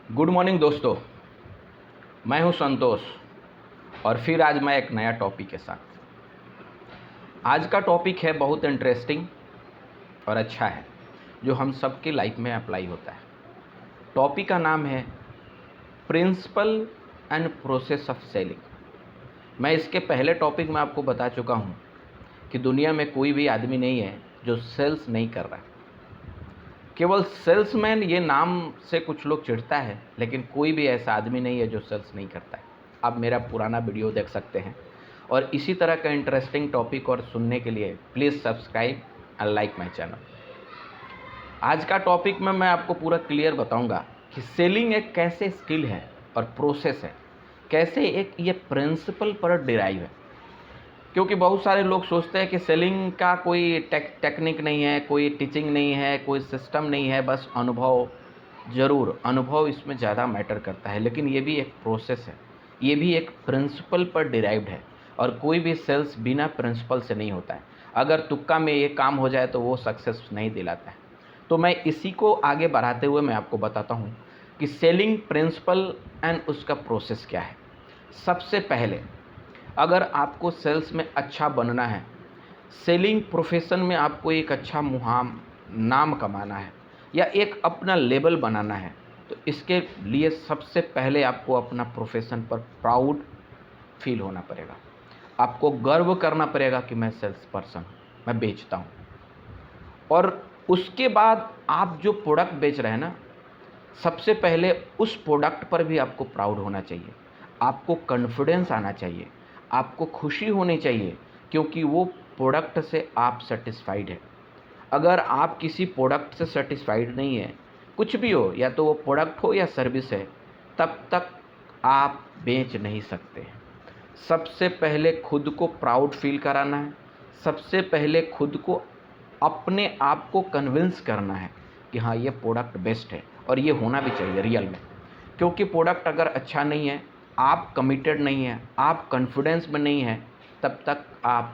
Good morning दोस्तों, मैं हूं संतोष और फिर आज मैं एक नया टॉपिक के साथ। आज का टॉपिक है बहुत इंटरेस्टिंग और अच्छा है, जो हम सबकी लाइफ में अप्लाई होता है। टॉपिक का नाम है principle and process of selling. मैं इसके पहले टॉपिक में आपको बता चुका हूं कि दुनिया में कोई भी आदमी नहीं है जो सेल्स नहीं कर रहा है। केवल सेल्समैन ये नाम से कुछ लोग चिढ़ता है, लेकिन कोई भी ऐसा आदमी नहीं है जो सेल्स नहीं करता है। आप मेरा पुराना वीडियो देख सकते हैं। और इसी तरह का इंटरेस्टिंग टॉपिक और सुनने के लिए please subscribe and like my channel. आज का टॉपिक में मैं आपको पूरा क्लियर बताऊंगा कि सेलिंग एक कैसे स्किल है और प्रोसेस है, कैसे एक ये प्रिंसिपल पर डिराइव है। क्योंकि बहुत सारे लोग सोचते हैं कि सेलिंग का कोई टेक्निक नहीं है, कोई टीचिंग नहीं है, कोई सिस्टम नहीं है, बस अनुभव। ज़रूर अनुभव इसमें ज़्यादा मैटर करता है, लेकिन ये भी एक प्रोसेस है, ये भी एक प्रिंसिपल पर डिराइव्ड है। और कोई भी सेल्स बिना प्रिंसिपल से नहीं होता है। अगर तुक्का में ये काम हो जाए तो वो सक्सेस नहीं दिलाता है। तो मैं इसी को आगे बढ़ाते हुए मैं आपको बताता हूँ कि सेलिंग प्रिंसिपल एंड उसका प्रोसेस क्या है। सबसे पहले, अगर आपको सेल्स में अच्छा बनना है, सेलिंग प्रोफेशन में आपको एक अच्छा मुहाम नाम कमाना है या एक अपना लेबल बनाना है, तो इसके लिए सबसे पहले आपको अपना प्रोफेशन पर प्राउड फील होना पड़ेगा। आपको गर्व करना पड़ेगा कि मैं सेल्स पर्सन हूँ, मैं बेचता हूँ। और उसके बाद आप जो प्रोडक्ट बेच रहे हैं ना, सबसे पहले उस प्रोडक्ट पर भी आपको प्राउड होना चाहिए। आपको कॉन्फिडेंस आना चाहिए, आपको खुशी होनी चाहिए, क्योंकि वो प्रोडक्ट से आप सेटिस्फाइड है। अगर आप किसी प्रोडक्ट से सेटिस्फाइड नहीं है, कुछ भी हो, या तो वो प्रोडक्ट हो या सर्विस है, तब तक आप बेच नहीं सकते हैं। सबसे पहले खुद को प्राउड फील कराना है। सबसे पहले खुद को, अपने आप को कन्विंस करना है कि हाँ, ये प्रोडक्ट बेस्ट है और ये होना भी चाहिए रियल में। क्योंकि प्रोडक्ट अगर अच्छा नहीं है, आप कमिटेड नहीं हैं, आप कॉन्फिडेंस में नहीं हैं, तब तक आप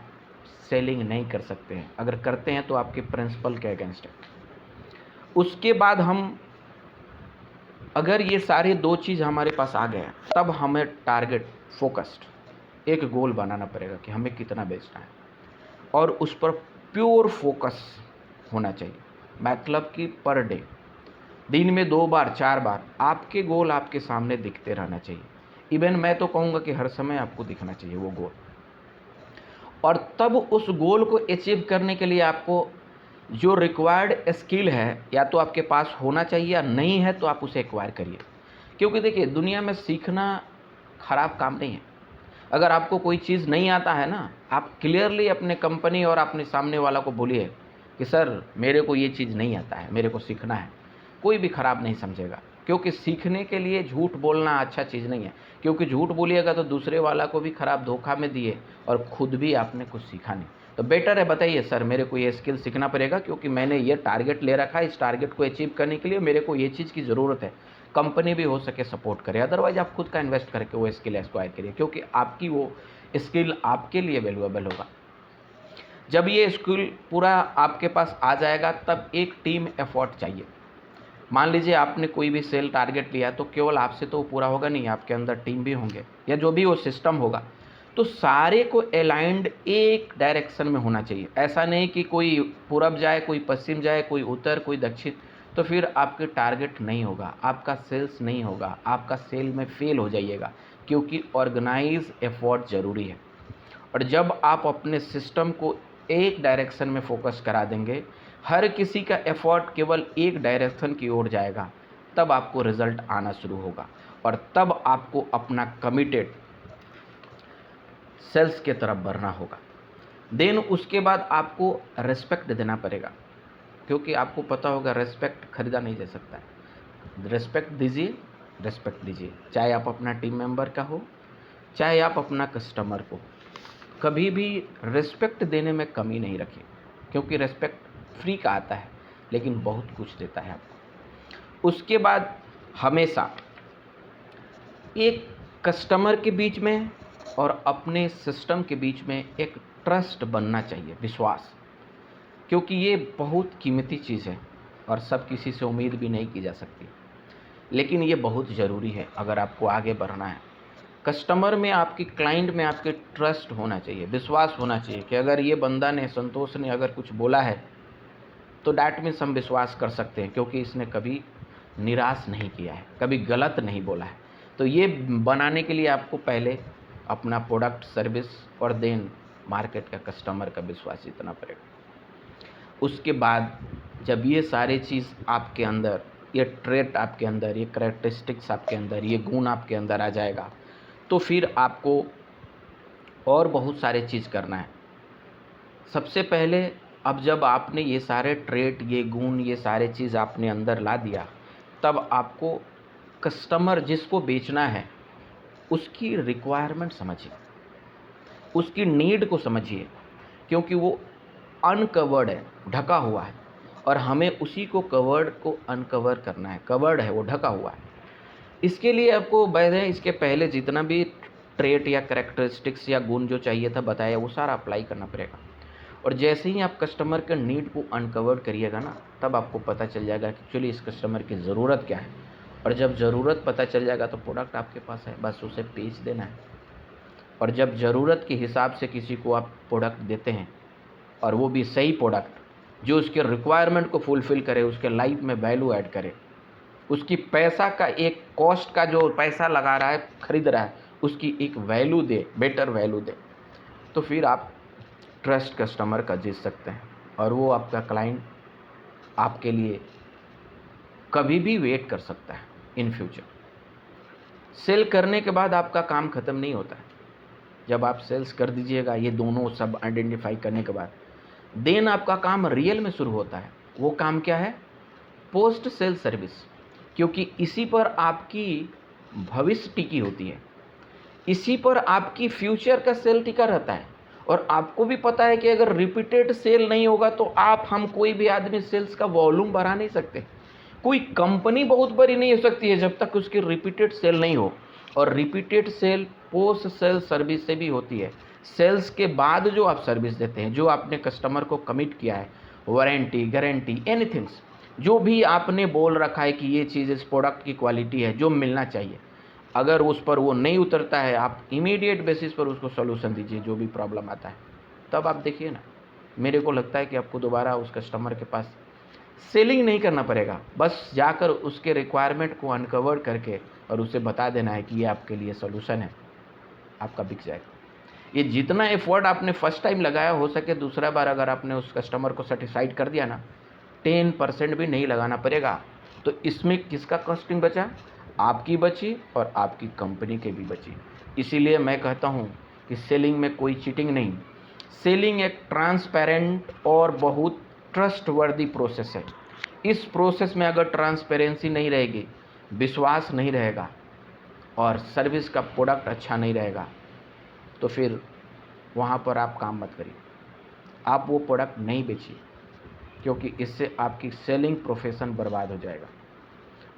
सेलिंग नहीं कर सकते हैं। अगर करते हैं तो आपके प्रिंसिपल के अगेंस्ट है। उसके बाद हम, अगर ये सारे दो चीज़ हमारे पास आ गए, तब हमें टारगेट फोकस्ड एक गोल बनाना पड़ेगा कि हमें कितना बेचना है, और उस पर प्योर फोकस होना चाहिए। मतलब कि पर डे, दिन में 2 बार 4 बार आपके गोल आपके सामने दिखते रहना चाहिए। इवन मैं तो कहूँगा कि हर समय आपको दिखना चाहिए वो गोल। और तब उस गोल को अचीव करने के लिए आपको जो रिक्वायर्ड स्किल है, या तो आपके पास होना चाहिए, या नहीं है तो आप उसे एक्वायर करिए। क्योंकि देखिए, दुनिया में सीखना खराब काम नहीं है। अगर आपको कोई चीज़ नहीं आता है ना, आप क्लियरली अपने कंपनी और अपने सामने वाला को बोलिए कि सर, मेरे को ये चीज़ नहीं आता है, मेरे को सीखना है। कोई भी खराब नहीं समझेगा, क्योंकि सीखने के लिए झूठ बोलना अच्छा चीज़ नहीं है। क्योंकि झूठ बोलिएगा तो दूसरे वाला को भी खराब धोखा में दिए और खुद भी आपने कुछ सीखा नहीं। तो बेटर है बताइए, सर मेरे को ये स्किल सीखना पड़ेगा, क्योंकि मैंने ये टारगेट ले रखा है, इस टारगेट को अचीव करने के लिए मेरे को ये चीज़ की ज़रूरत है। कंपनी भी हो सके सपोर्ट करे, अदरवाइज आप खुद का इन्वेस्ट करके वो स्किल एक्वायर करिए, क्योंकि आपकी वो स्किल आपके लिए वैल्यूएबल होगा। जब ये स्किल पूरा आपके पास आ जाएगा, तब एक टीम एफर्ट चाहिए। मान लीजिए आपने कोई भी सेल टारगेट लिया, तो केवल आपसे तो पूरा होगा नहीं, आपके अंदर टीम भी होंगे, या जो भी वो सिस्टम होगा, तो सारे को अलाइंड एक डायरेक्शन में होना चाहिए। ऐसा नहीं कि कोई पूरब जाए, कोई पश्चिम जाए, कोई उत्तर, कोई दक्षिण, तो फिर आपके टारगेट नहीं होगा, आपका सेल्स नहीं होगा, आपका सेल में फेल हो जाइएगा। क्योंकि ऑर्गेनाइज एफर्ट ज़रूरी है। और जब आप अपने सिस्टम को एक डायरेक्शन में फोकस करा देंगे, हर किसी का एफर्ट केवल एक डायरेक्शन की ओर जाएगा, तब आपको रिजल्ट आना शुरू होगा, और तब आपको अपना कमिटेड सेल्स के तरफ बढ़ना होगा। देन उसके बाद आपको रेस्पेक्ट देना पड़ेगा, क्योंकि आपको पता होगा रेस्पेक्ट खरीदा नहीं जा सकता है। रेस्पेक्ट दीजिए, रेस्पेक्ट दीजिए, चाहे आप अपना टीम मेंबर का हो, चाहे आप अपना कस्टमर को। कभी भी रिस्पेक्ट देने में कमी नहीं रखिए, क्योंकि रिस्पेक्ट फ्री का आता है, लेकिन बहुत कुछ देता है आपको। उसके बाद हमेशा एक कस्टमर के बीच में और अपने सिस्टम के बीच में एक ट्रस्ट बनना चाहिए, विश्वास। क्योंकि ये बहुत कीमती चीज़ है और सब किसी से उम्मीद भी नहीं की जा सकती। लेकिन ये बहुत ज़रूरी है अगर आपको आगे बढ़ना है। कस्टमर में, आपकी क्लाइंट में आपके ट्रस्ट होना चाहिए, विश्वास होना चाहिए कि अगर ये बंदा ने, संतोष ने अगर कुछ बोला है तो डैट मीन्स हम विश्वास कर सकते हैं, क्योंकि इसने कभी निराश नहीं किया है, कभी गलत नहीं बोला है। तो ये बनाने के लिए आपको पहले अपना प्रोडक्ट, सर्विस और देन मार्केट का, कस्टमर का विश्वास जीतना पड़ेगा। उसके बाद जब ये सारे चीज़ आपके अंदर, ये ट्रेट आपके अंदर, ये कैरेक्टरिस्टिक्स आपके अंदर, ये गुण आपके अंदर आ जाएगा, तो फिर आपको और बहुत सारे चीज़ करना है। सबसे पहले, अब जब आपने ये सारे ट्रेट, ये गुण, ये सारे चीज़ आपने अंदर ला दिया, तब आपको कस्टमर जिसको बेचना है उसकी रिक्वायरमेंट समझिए, उसकी नीड को समझिए, क्योंकि वो अनकवर्ड है, ढका हुआ है, और हमें उसी को कवर्ड को अनकवर करना है। कवर्ड है, वो ढका हुआ है। इसके लिए आपको वैसे इसके पहले जितना भी ट्रेट या कैरेक्टरिस्टिक्स या गुण जो चाहिए था बताया, वो सारा अप्लाई करना पड़ेगा। और जैसे ही आप कस्टमर के नीड को अनकवर करिएगा ना, तब आपको पता चल जाएगा कि एक्चुअली इस कस्टमर की ज़रूरत क्या है। और जब ज़रूरत पता चल जाएगा तो प्रोडक्ट आपके पास है, बस उसे बेच देना है। और जब ज़रूरत के हिसाब से किसी को आप प्रोडक्ट देते हैं, और वो भी सही प्रोडक्ट जो उसके रिक्वायरमेंट को फुलफ़िल करे, उसके लाइफ में वैल्यू ऐड करे, उसकी पैसा का एक कॉस्ट का जो पैसा लगा रहा है, खरीद रहा है, उसकी एक वैल्यू दे, बेटर वैल्यू दे, तो फिर आप ट्रस्ट कस्टमर का जीत सकते हैं। और वो आपका क्लाइंट आपके लिए कभी भी वेट कर सकता है इन फ्यूचर। सेल करने के बाद आपका काम ख़त्म नहीं होता है। जब आप सेल्स कर दीजिएगा, ये दोनों सब आइडेंटिफाई करने के बाद, देन आपका काम रियल में शुरू होता है। वो काम क्या है? पोस्ट सेल सर्विस, क्योंकि इसी पर आपकी भविष्य टिकी होती है, इसी पर आपकी फ्यूचर का सेल टिका रहता है। और आपको भी पता है कि अगर रिपीटेड सेल नहीं होगा तो आप, हम, कोई भी आदमी सेल्स का वॉल्यूम बढ़ा नहीं सकते। कोई कंपनी बहुत बड़ी नहीं हो सकती है जब तक उसकी रिपीटेड सेल नहीं हो। और repeated sale post sale service से भी होती है। सेल्स के बाद जो आप सर्विस देते हैं, जो आपने कस्टमर को कमिट किया है, वारंटी, गारंटी, एनीथिंग्स, जो भी आपने बोल रखा है कि ये चीज़ इस प्रोडक्ट की क्वालिटी है, जो मिलना चाहिए, अगर उस पर वो नहीं उतरता है, आप इमीडिएट बेसिस पर उसको सॉल्यूशन दीजिए, जो भी प्रॉब्लम आता है। तब आप देखिए ना, मेरे को लगता है कि आपको दोबारा उस कस्टमर के पास सेलिंग नहीं करना पड़ेगा, बस जाकर उसके रिक्वायरमेंट को अनकवर करके और उसे बता देना है कि ये आपके लिए सॉल्यूशन है, आपका बिक जाएगा। ये जितना एफर्ट आपने फर्स्ट टाइम लगाया, हो सके दूसरा बार अगर आपने उस कस्टमर को सेटिस्फाइड कर दिया ना, 10% भी नहीं लगाना पड़ेगा। तो इसमें किसका कॉस्टिंग बचा? आपकी बची और आपकी कंपनी के भी बची। इसीलिए मैं कहता हूँ कि सेलिंग में कोई चीटिंग नहीं। सेलिंग एक ट्रांसपेरेंट और बहुत ट्रस्टवर्दी प्रोसेस है। इस प्रोसेस में अगर ट्रांसपेरेंसी नहीं रहेगी, विश्वास नहीं रहेगा और सर्विस का प्रोडक्ट अच्छा नहीं रहेगा, तो फिर वहाँ पर आप काम मत करिए, आप वो प्रोडक्ट नहीं बेचिए, क्योंकि इससे आपकी सेलिंग प्रोफेशन बर्बाद हो जाएगा।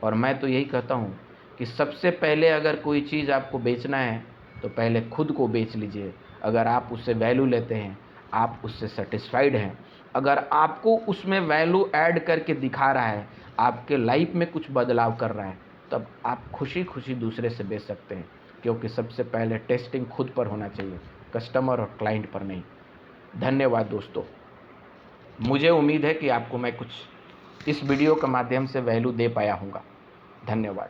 और मैं तो यही कहता हूँ कि सबसे पहले अगर कोई चीज़ आपको बेचना है तो पहले खुद को बेच लीजिए। अगर आप उससे वैल्यू लेते हैं, आप उससे सेटिस्फाइड हैं, अगर आपको उसमें वैल्यू ऐड करके दिखा रहा है, आपके लाइफ में कुछ बदलाव कर रहा है, तब आप खुशी खुशी दूसरे से बेच सकते हैं। क्योंकि सबसे पहले टेस्टिंग खुद पर होना चाहिए, कस्टमर और क्लाइंट पर नहीं। धन्यवाद दोस्तों। मुझे उम्मीद है कि आपको मैं कुछ इस वीडियो के माध्यम से वैल्यू दे पाया हूँगा। धन्यवाद।